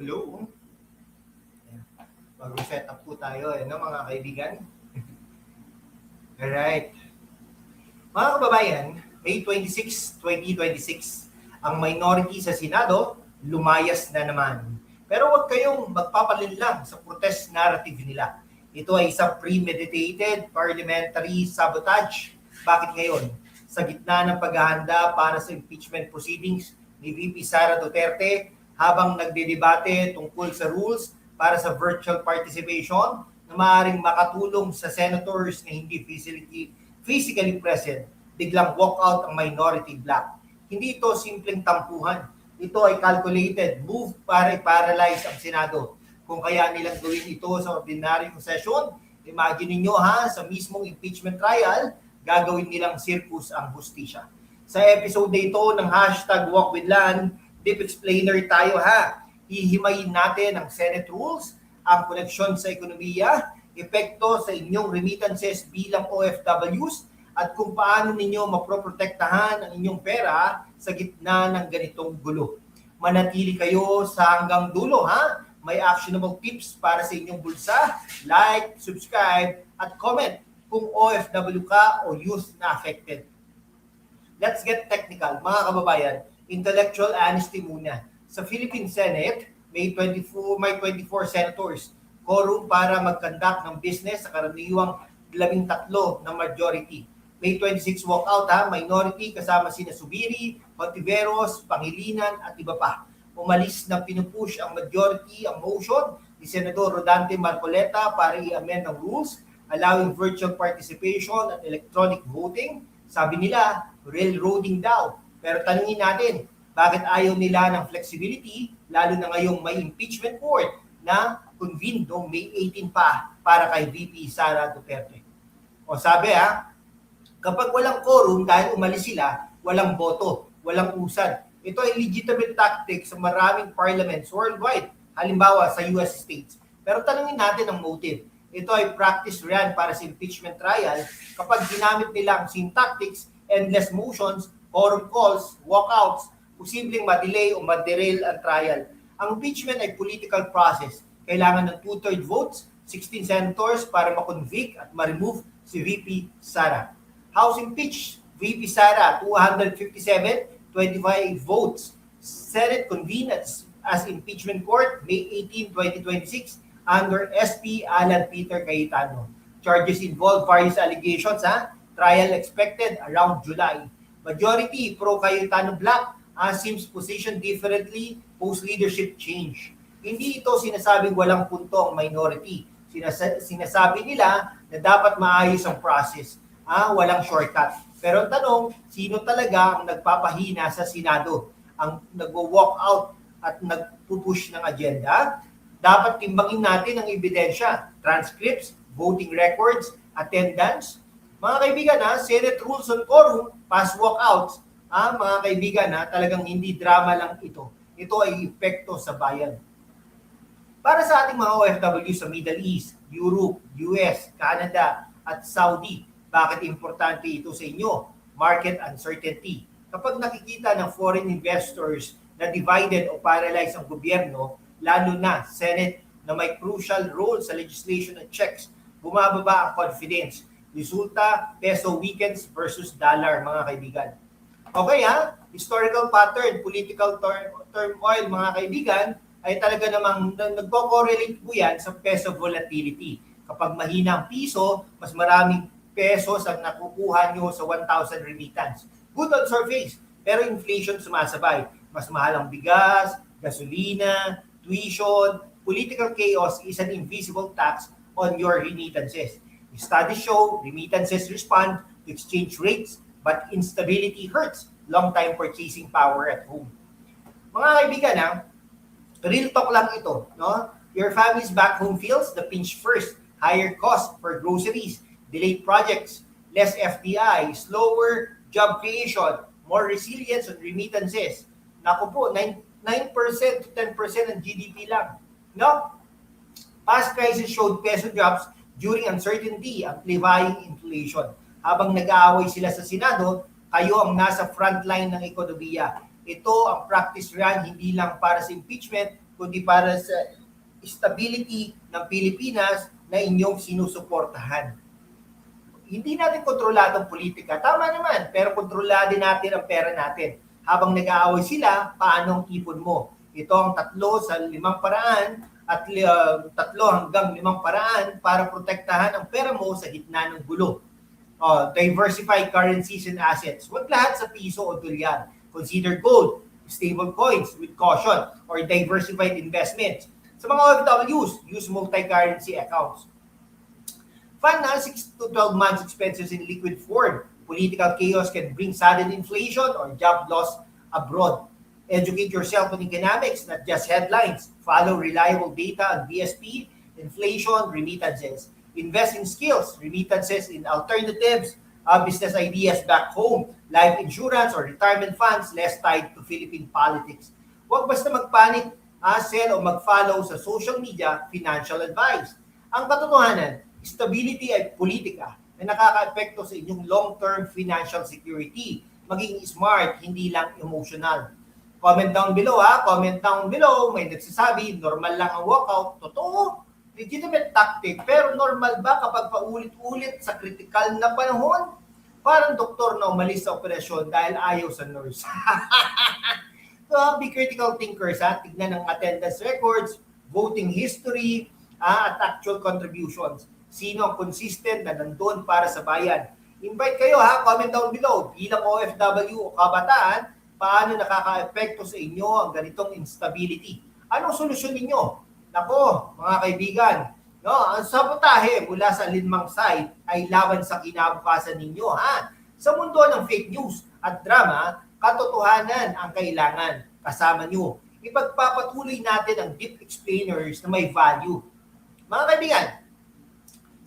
Hello. Mag-set up po tayo, mga kaibigan. Alright. Mga kababayan, May 26, 2026, ang minority sa Senado lumayas na naman. Pero huwag kayong magpapalinlang sa protest narrative nila. Ito ay isang premeditated parliamentary sabotage. Bakit ngayon? Sa gitna ng paghahanda para sa impeachment proceedings ni VP Sara Duterte, habang nagdedebate tungkol sa rules para sa virtual participation na maaaring makatulong sa senators na hindi physically present, biglang walkout ang minority bloc. Hindi ito simpleng tampuhan. Ito ay calculated move para i-paralyze ang Senado. Kung kaya nilang gawin ito sa ordinaryong session, imagine niyo sa mismong impeachment trial, gagawin nilang circus ang hustisya. Sa episode na ito ng #WalkWithLan, deep explainer tayo Hihimayin natin ang Senate rules, ang koneksyon sa ekonomiya, epekto sa inyong remittances bilang OFWs, at kung paano ninyo maproprotektahan ang inyong pera sa gitna ng ganitong gulo. Manatili kayo sa hanggang dulo May actionable tips para sa inyong bulsa. Like, subscribe, at comment kung OFW ka o youth na affected. Let's get technical, mga kababayan. Intellectual honesty muna. Sa Philippine Senate, may 24 senators. Quorum para mag-conduct ng business sa karaniwang 13 na majority. May 26 walkout minority kasama sina Subiri, Hontiveros, Pangilinan at iba pa. Umalis na pinupush ang majority ang motion ni Senador Rodante Marcoleta para i-amend ang rules allowing virtual participation at electronic voting. Sabi nila, railroading daw. Pero tanungin natin, bakit ayaw nila ng flexibility, lalo na ngayong may impeachment court na convened noong May 18 pa para kay VP Sara Duterte? O sabi kapag walang quorum dahil umalis sila, walang boto, walang usad. Ito ay legitimate tactic sa maraming parliaments worldwide, halimbawa sa US states. Pero tanungin natin ang motive. Ito ay practice riyan para sa impeachment trial kapag ginamit nila ang same tactics, endless motions, quorum calls, walkouts, posibleng ma-delay o ma-derail ang trial. Ang impeachment ay political process. Kailangan ng 2/3 votes, 16 senators para ma-convict at ma-remove si VP Sara. House impeach VP Sara, 257, 25 votes. Senate convened as impeachment court May 18, 2026 under SP Alan Peter Cayetano. Charges involve various allegations. Trial expected around July. Majority pro Cayetano bloc seems positioned differently post leadership change. Hindi ito sinasabing walang punto ang minority. Sinasabi nila na dapat maayos ang process. Walang shortcut. Pero ang tanong, sino talaga ang nagpapahina sa Senado? Ang nagwo-walk out at nagpupush ng agenda? Dapat timbangin natin ang ebidensya, transcripts, voting records, attendance. Mga kaibigan, Senate rules on quorum, pass walkouts. Mga kaibigan, talagang hindi drama lang ito. Ito ay epekto sa bayan. Para sa ating mga OFW sa Middle East, Europe, US, Canada, at Saudi, bakit importante ito sa inyo? Market uncertainty. Kapag nakikita ng foreign investors na divided o paralyzed ang gobyerno, lalo na Senate na may crucial role sa legislation at checks, bumababa ang confidence. Resulta, peso weakens versus dollar, mga kaibigan. Okay historical pattern, political turmoil, mga kaibigan, ay talaga namang nagko-correlate po yan sa peso volatility. Kapag mahina ang piso, mas maraming pesos ang nakukuha nyo sa 1,000 remittance. Good on surface, pero inflation sumasabay. Mas mahal ang bigas, gasolina, tuition, political chaos is an invisible tax on your remittances. Studies show remittances respond to exchange rates, but instability hurts long-time purchasing power at home. Mga kaibigan, real talk lang ito. No? Your family's back home feels the pinch first. Higher cost for groceries, delayed projects, less FDI, slower job creation, more resilience on remittances. Naku po, 9% to 10% ng GDP lang. No? Past crisis showed peso drops during uncertainty, amplifying inflation. Habang nag-aaway sila sa Senado, kayo ang nasa frontline ng ekonomiya. Ito ang practice run hindi lang para sa impeachment, kundi para sa stability ng Pilipinas na inyong sinusuportahan. Hindi natin kontrolado ang politika. Tama naman, pero kontrolado natin ang pera natin. Habang nag-aaway sila, paano ang ipon mo? Ito ang 3 sa 5 paraan at 3 hanggang 5 paraan para protektahan ang pera mo sa gitna ng gulo. Diversify currencies and assets. Huwag lahat sa piso o dolyar. Consider gold, stable coins with caution, or diversified investments. Sa mga OFWs, use multi-currency accounts. Fund na 6 to 12 months expenses in liquid form. Political chaos can bring sudden inflation or job loss abroad. Educate yourself on economics, not just headlines. Follow reliable data on BSP, inflation, remittances. Invest in skills, remittances in alternatives, business ideas back home, life insurance or retirement funds less tied to Philippine politics. Huwag basta magpanik, sell o mag-follow sa social media financial advice. Ang katotohanan, stability ay politika na nakaka-epekto sa inyong long-term financial security. Maging smart, hindi lang emotional. Comment down below comment down below. May nagsasabi, normal lang ang walkout. Totoo, legitimate tactic. Pero normal ba kapag paulit-ulit sa critical na panahon? Parang doktor na umalis sa operasyon dahil ayaw sa nurse. So, be critical thinkers. Tignan ang attendance records, voting history, at actual contributions. Sino ang consistent na nandun para sa bayan? Invite kayo comment down below. Bilang OFW o kabataan, paano nakaka-epekto sa inyo ang ganitong instability? Anong solusyon ninyo? Nako, mga kaibigan, ang sabotahe mula sa linmang side ay laban sa kinabukasan ninyo. Sa mundo ng fake news at drama, katotohanan ang kailangan kasama nyo. Ipagpapatuloy natin ang deep explainers na may value. Mga kaibigan,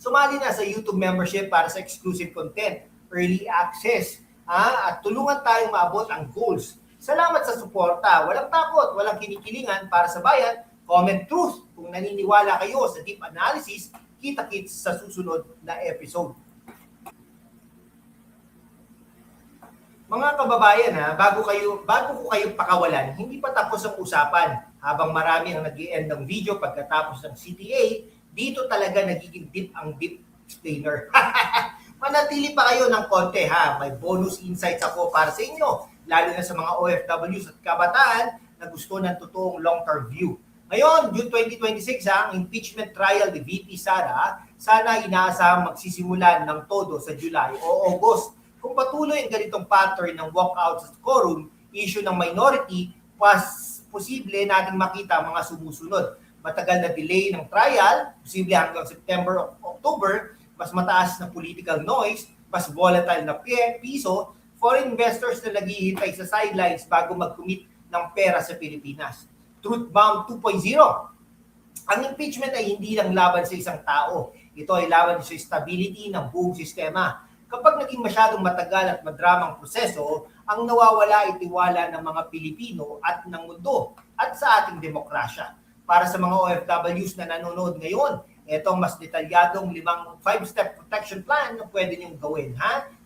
sumali na sa YouTube membership para sa exclusive content, early access, at tulungan tayong maabot ang goals. Salamat sa suporta. Walang takot, walang kinikilingan para sa bayan. Comment truth kung naniniwala kayo sa deep analysis. Kita-kits sa susunod na episode. Mga kababayan, bago ko kayo pakawalan, hindi pa tapos ang usapan. Habang marami ang nag-i-end ng video pagkatapos ng CTA, dito talaga nagiging deep ang deep explainer. Manatili pa kayo ng konti may bonus insights ako para sa inyo, lalo na sa mga OFWs at kabataan na gusto ng totoong long-term view. Ngayon, June 2026, ang impeachment trial ni VP Sara, sana inaasahang magsisimula ng todo sa July o August. Kung patuloy ang ganitong pattern ng walkout sa quorum, issue ng minority, posible natin makita mga sumusunod. Matagal na delay ng trial, posible hanggang September o October, mas mataas na political noise, mas volatile na piso, foreign investors na naghihintay sa sidelines bago mag-commit ng pera sa Pilipinas. Truth Bomb 2.0. Ang impeachment ay hindi lang laban sa isang tao. Ito ay laban sa stability ng buong sistema. Kapag naging masyadong matagal at madramang proseso, ang nawawala ay tiwala ng mga Pilipino at ng mundo at sa ating demokrasya. Para sa mga OFWs na nanonood ngayon, itong mas detalyadong 5-step protection plan na pwede niyong gawin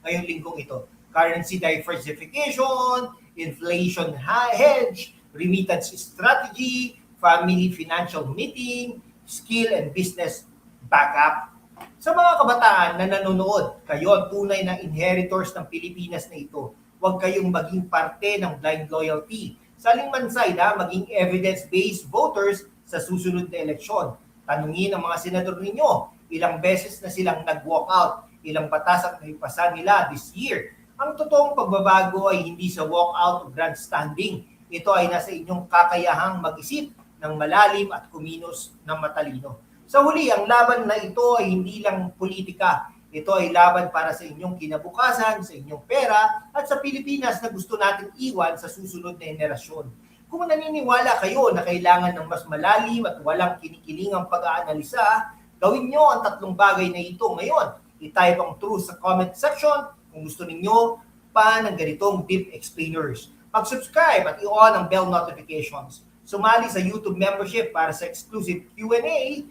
ngayong linggong ito. Currency diversification, inflation hedge, remittance strategy, family financial meeting, skill and business backup. Sa mga kabataan na nanonood, kayo tunay na inheritors ng Pilipinas na ito. Huwag kayong maging parte ng blind loyalty. Sa lingmansay maging evidence-based voters sa susunod na eleksyon. Tanungin ang mga senador ninyo, ilang beses na silang nag-walk out, ilang batas ang naipasa nila this year. Ang totoong pagbabago ay hindi sa walkout o grandstanding. Ito ay nasa inyong kakayahang mag-isip ng malalim at kumilos ng matalino. Sa huli, ang laban na ito ay hindi lang politika. Ito ay laban para sa inyong kinabukasan, sa inyong pera, at sa Pilipinas na gusto natin iwan sa susunod na henerasyon. Kung naniniwala kayo na kailangan ng mas malalim at walang kinikilingang pag-aanalisa, gawin nyo ang 3 bagay na ito ngayon. I-type ang truth sa comment section kung gusto ninyo pa ng ganitong deep explainers. Mag-subscribe at i-on ang bell notifications. Sumali sa YouTube membership para sa exclusive Q&A,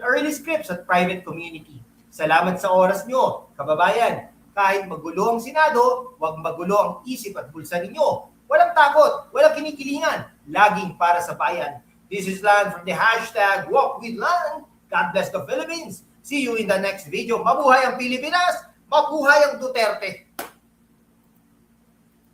early scripts at private community. Salamat sa oras nyo, kababayan. Kahit magulo ang Senado, huwag magulo ang isip at bulsa ninyo. Walang takot, walang kinikilingan, laging para sa bayan. This is Lan from the hashtag Walk with Lan. God bless the Philippines. See you in the next video. Mabuhay ang Pilipinas! Mabuhay ang Duterte!